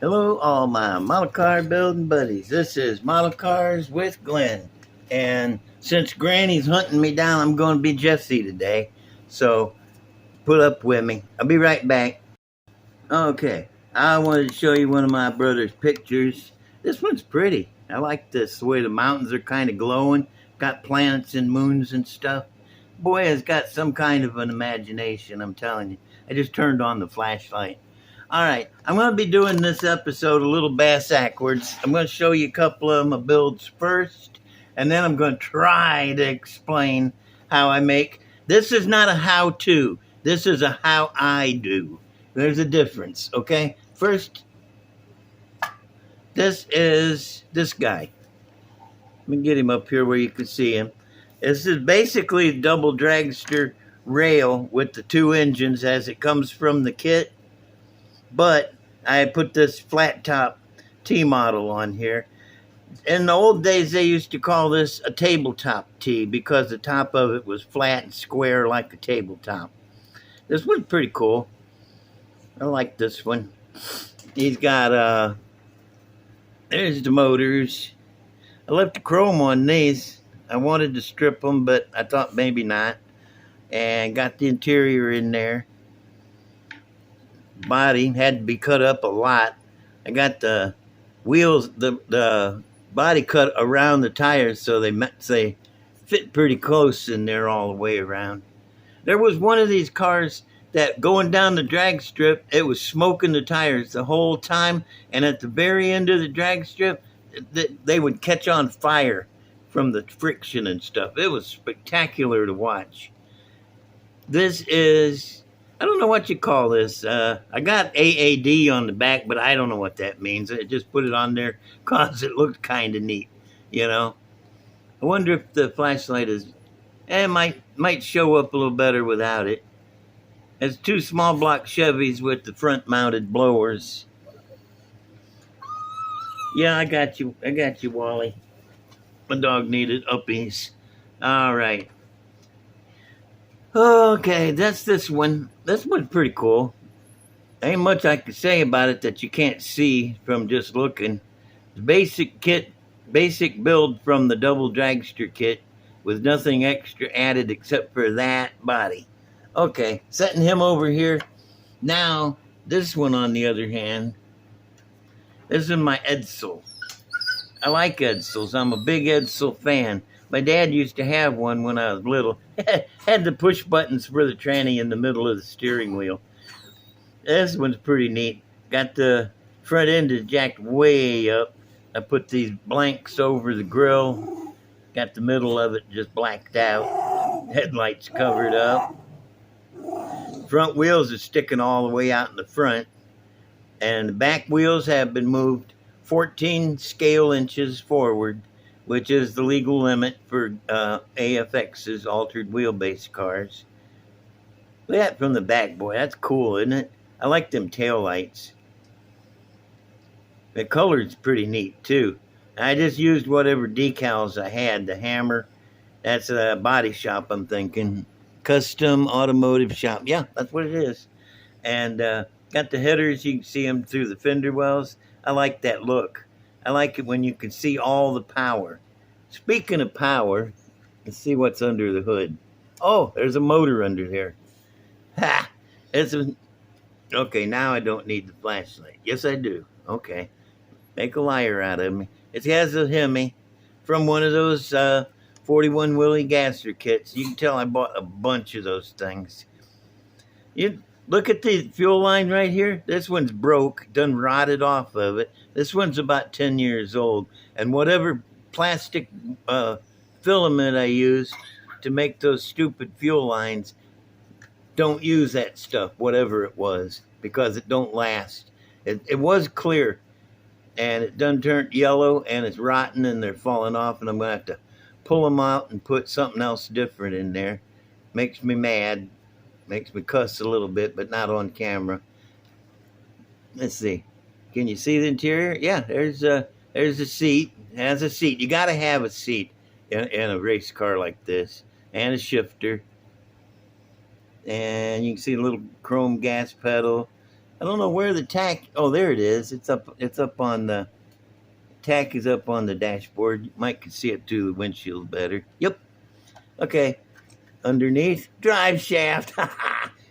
Hello, all my model car building buddies. This is Model Cars with Glenn. And since Granny's hunting me down, I'm going to be Jesse today. So put up with me. I'll be right back. Okay, I wanted to show you one of my brother's pictures. This one's pretty. I like this, the way the mountains are kind of glowing. Got planets and moons and stuff. Boy has got some kind of an imagination, I'm telling you. I just turned on the flashlight. All right, I'm going to be doing this episode a little bass-ackwards. I'm going to show you a couple of my builds first, and then I'm going to try to explain how I make. This is not a how-to. This is a how I do. There's a difference, okay? First, this is this guy. Let me get him up here where you can see him. This is basically a double dragster rail with the two engines as it comes from the kit. But I put this flat top T model on here. In the old days, they used to call this a tabletop T because the top of it was flat and square like a tabletop. This one's pretty cool. I like this one. He's got, there's the motors. I left the chrome on these. I wanted to strip them, but I thought maybe not. And got the interior in there. Body had to be cut up a lot. I got the wheels, the body cut around the tires so they fit pretty close in there all the way around. There was one of these cars that going down the drag strip, it was smoking the tires the whole time, and at the very end of the drag strip, they would catch on fire from the friction and stuff. It was spectacular to watch. This is, I don't know what you call this. I got AAD on the back, but I don't know what that means. I just put it on there because it looked kind of neat, you know. I wonder if the flashlight might show up a little better without it. It's two small block Chevys with the front mounted blowers. Yeah, I got you, Wally. My dog needed uppies. All right. Okay, that's this one. This one's pretty cool. Ain't much I can say about it that you can't see from just looking. The basic build from the double dragster kit with nothing extra added except for that body. Okay, setting him over here. Now, this one on the other hand, this is my Edsel. I like Edsels. I'm a big Edsel fan. My dad used to have one when I was little. Had the push buttons for the tranny in the middle of the steering wheel. This one's pretty neat. Got the front end is jacked way up. I put these blanks over the grill. Got the middle of it just blacked out. Headlights covered up. Front wheels are sticking all the way out in the front. And the back wheels have been moved 14 scale inches forward, which is the legal limit for AFX's altered wheelbase cars. Look at that from the back, boy. That's cool, isn't it? I like them tail lights. The color's pretty neat, too. I just used whatever decals I had. The Hammer, that's a body shop, I'm thinking. Custom Automotive Shop. Yeah, that's what it is. And got the headers. You can see them through the fender wells. I like that look. I like it when you can see all the power. Speaking of power, let's see what's under the hood. Oh, there's a motor under there. Ha! Okay, now I don't need the flashlight. Yes, I do. Okay. Make a liar out of me. It has a Hemi from one of those 41 Willie Gasser kits. You can tell I bought a bunch of those things. You look at the fuel line right here. This one's broke, done rotted off of it. This one's about 10 years old. And whatever plastic filament I use to make those stupid fuel lines, don't use that stuff, whatever it was, because it don't last. It was clear, and it done turned yellow, and it's rotten, and they're falling off, and I'm going to have to pull them out and put something else different in there. Makes me mad. Makes me cuss a little bit, but not on camera. Let's see. Can you see the interior? Yeah, there's a seat. It has a seat. You got to have a seat in a race car like this, and a shifter. And you can see a little chrome gas pedal. I don't know where the tack. Oh, there it is. It's up. It's up on the tack. Is up on the dashboard. You might can see it through the windshield better. Yep. Okay. Underneath drive shaft.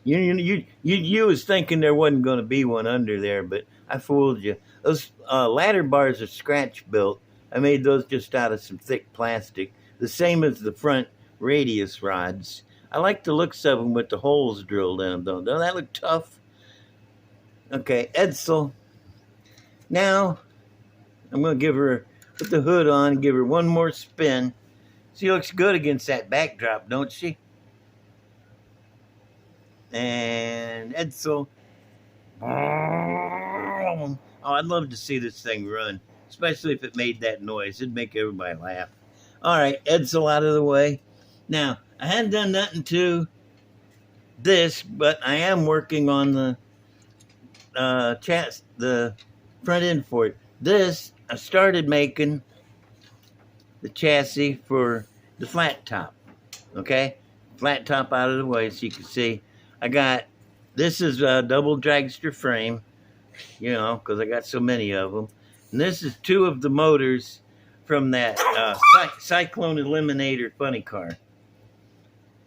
You was thinking there wasn't going to be one under there, but I fooled you. Those ladder bars are scratch built. I made those just out of some thick plastic, the same as the front radius rods. I like the looks of them with the holes drilled in them, though. Doesn't that look tough? Okay, Edsel. Now, I'm going to give her, put the hood on and give her one more spin. She looks good against that backdrop, don't she? And Edsel. Oh, I'd love to see this thing run, especially if it made that noise. It'd make everybody laugh. All right, Edsel out of the way. Now, I hadn't done nothing to this, but I am working on the the front end for it. This, I started making the chassis for the flat top. Okay, flat top out of the way so you can see. I got, this is a double dragster frame, you know, because I got so many of them. And this is two of the motors from that Cyclone Eliminator funny car.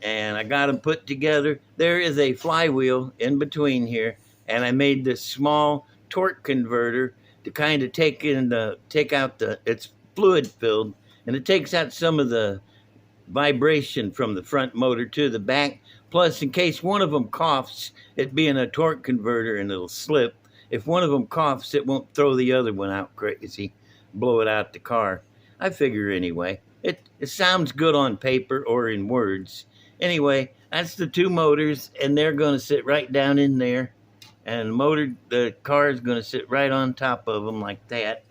And I got them put together. There is a flywheel in between here, and I made this small torque converter to kind of take out the, it's fluid filled, and it takes out some of the vibration from the front motor to the back. Plus, in case one of them coughs, it being a torque converter and it'll slip. If one of them coughs, it won't throw the other one out crazy, blow it out the car. I figure anyway. It sounds good on paper or in words. Anyway, that's the two motors, and they're going to sit right down in there. And the car is going to sit right on top of them like that.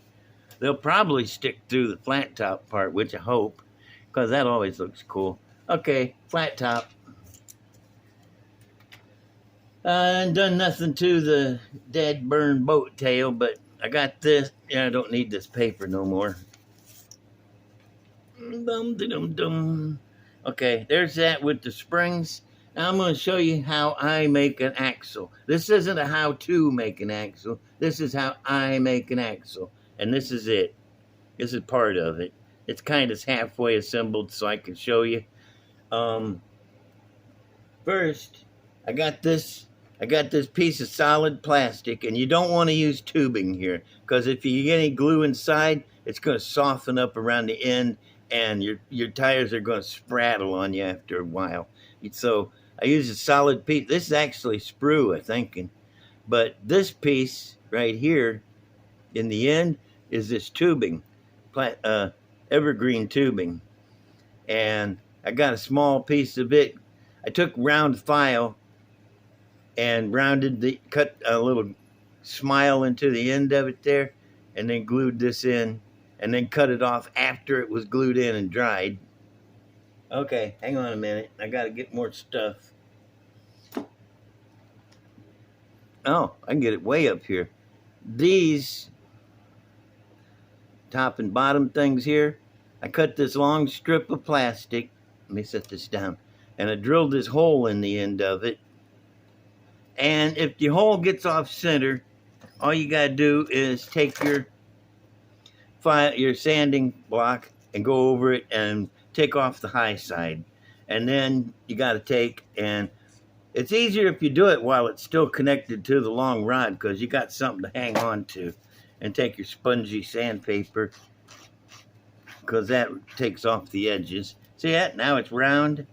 They'll probably stick through the flat top part, which I hope, because that always looks cool. Okay, flat top. I ain't done nothing to the dead burn boat tail, but I got this. Yeah, I don't need this paper no more. Okay, there's that with the springs. Now I'm going to show you how I make an axle. This isn't a how to make an axle. This is how I make an axle. And this is it. This is part of it. It's kind of halfway assembled so I can show you. First, I got this piece of solid plastic, and you don't want to use tubing here, because if you get any glue inside, it's going to soften up around the end, and your tires are going to spraddle on you after a while. So I use a solid piece. This is actually sprue, I'm thinking. But this piece right here in the end is this tubing, evergreen tubing. And I got a small piece of it. I took round file and cut a little smile into the end of it there, and then glued this in, and then cut it off after it was glued in and dried. Okay, hang on a minute. I got to get more stuff. Oh, I can get it way up here. These top and bottom things here, I cut this long strip of plastic. Let me set this down. And I drilled this hole in the end of it. And if the hole gets off center, all you got to do is take your sanding block and go over it and take off the high side. And then you got to take, and it's easier if you do it while it's still connected to the long rod, because you got something to hang on to. And take your spongy sandpaper, because that takes off the edges. See that? Now it's round.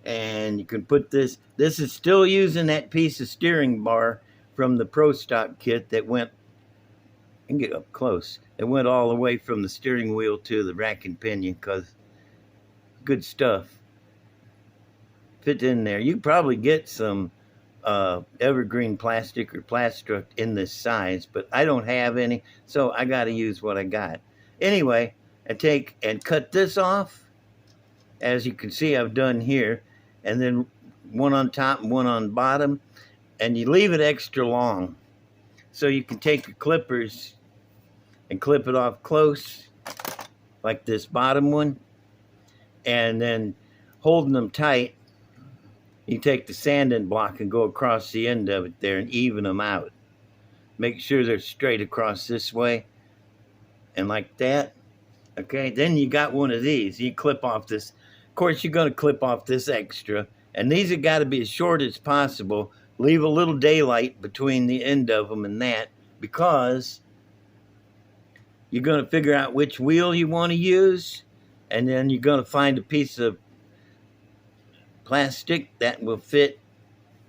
And you can put this is still using that piece of steering bar from the Pro Stock kit that went, I can get up close, it went all the way from the steering wheel to the rack and pinion, because good stuff. Fit in there. You probably get some evergreen plastic or Plastruct in this size, but I don't have any, so I got to use what I got. Anyway, I take and cut this off, as you can see I've done here, and then one on top and one on bottom, and you leave it extra long so you can take your clippers and clip it off close like this bottom one, and then holding them tight, You take the sanding block and go across the end of it there and even them out. Make sure they're straight across this way and like that. Okay, then you got one of these. You clip off this. Of course, you're going to clip off this extra. And these have got to be as short as possible. Leave a little daylight between the end of them and that, because you're going to figure out which wheel you want to use. And then you're going to find a piece of plastic that will fit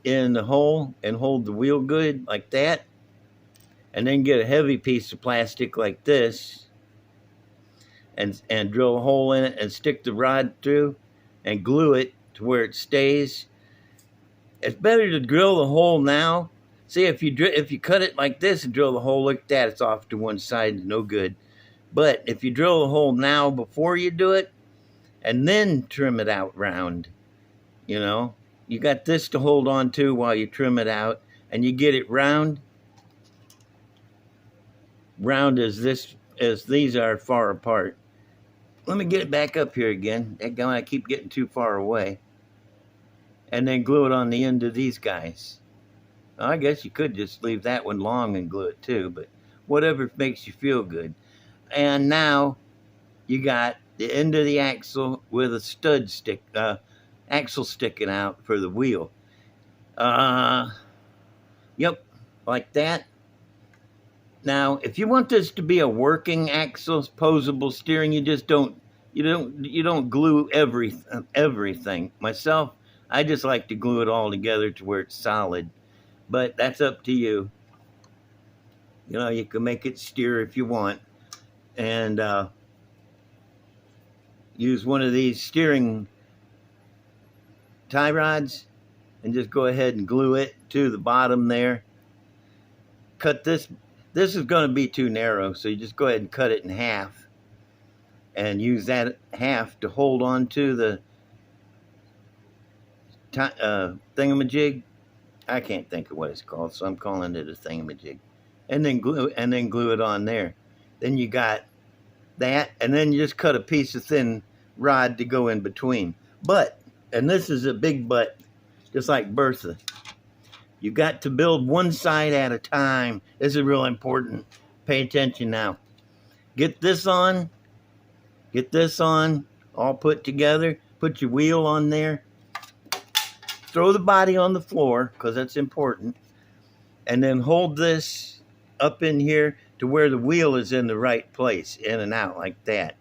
in the hole and hold the wheel good like that. And then get a heavy piece of plastic like this and drill a hole in it and stick the rod through and glue it to where it stays. It's better to drill the hole now. See, if you cut it like this and drill the hole like that, it's off to one side, no good. But if you drill the hole now before you do it and then trim it out round, you got this to hold on to while you trim it out, and you get it round as these are far apart. Let me get it back up here again. I keep getting too far away. And then glue it on the end of these guys. I guess you could just leave that one long and glue it too, but whatever makes you feel good. And now you got the end of the axle with a stud stick, axle sticking out for the wheel. Yep, like that. Now, if you want this to be a working axle, posable steering, you just don't glue everything. Myself, I just like to glue it all together to where it's solid. But that's up to you. You can make it steer if you want. And use one of these steering tie rods and just go ahead and glue it to the bottom there. Cut this. This is going to be too narrow, so you just go ahead and cut it in half and use that half to hold on to the thingamajig. I can't think of what it's called, so I'm calling it a thingamajig. And then glue it on there. Then you got that, and then you just cut a piece of thin rod to go in between. But, and this is a big but, just like Bertha, you got to build one side at a time. This is real important. Pay attention now. Get this on, all put together. Put your wheel on there. Throw the body on the floor, because that's important. And then hold this up in here to where the wheel is in the right place, in and out like that.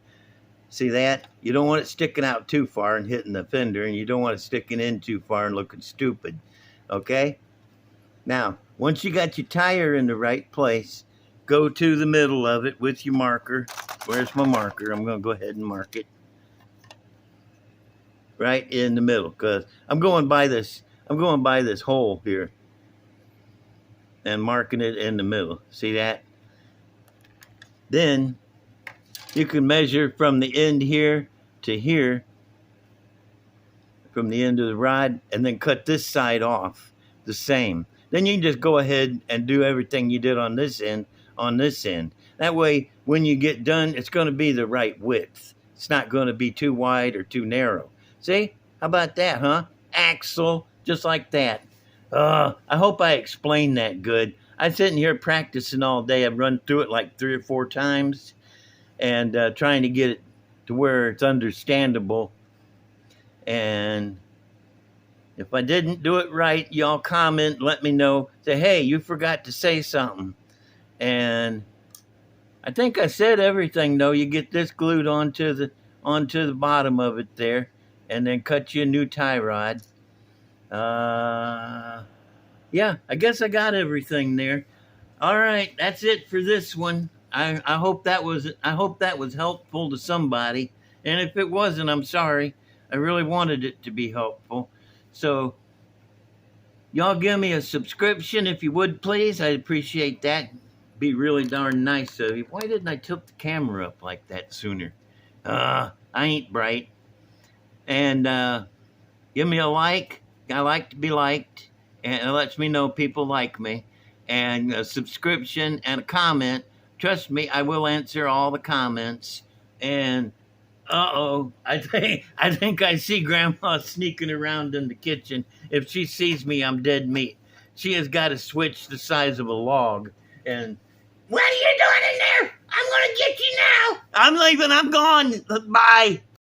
See that? You don't want it sticking out too far and hitting the fender, and you don't want it sticking in too far and looking stupid. Okay? Now, once you got your tire in the right place, go to the middle of it with your marker. Where's my marker? I'm going to go ahead and mark it. Right in the middle, because I'm going by this hole here and marking it in the middle. See that? Then you can measure from the end here to here, from the end of the rod, and then cut this side off the same. Then you can just go ahead and do everything you did on this end. That way, when you get done, it's going to be the right width. It's not going to be too wide or too narrow. See? How about that, huh? Axle, just like that. I hope I explained that good. I'm sitting here practicing all day. I've run through it like 3 or 4 times and trying to get it to where it's understandable. And if I didn't do it right, y'all comment, let me know. Say, hey, you forgot to say something. And I think I said everything, though. You get this glued onto the bottom of it there, and then cut you a new tie rod. Yeah, I guess I got everything there. All right, that's it for this one. I hope that was helpful to somebody. And if it wasn't, I'm sorry. I really wanted it to be helpful. So, y'all give me a subscription if you would, please. I'd appreciate that. Be really darn nice of you. Why didn't I tilt the camera up like that sooner? I ain't bright. And give me a like. I like to be liked. And it lets me know people like me. And a subscription and a comment. Trust me, I will answer all the comments. And Uh-oh. I think I see Grandma sneaking around in the kitchen. If she sees me, I'm dead meat. She has got to switch the size of a log. And what are you doing in there? I'm gonna get you now. I'm leaving. I'm gone. Bye.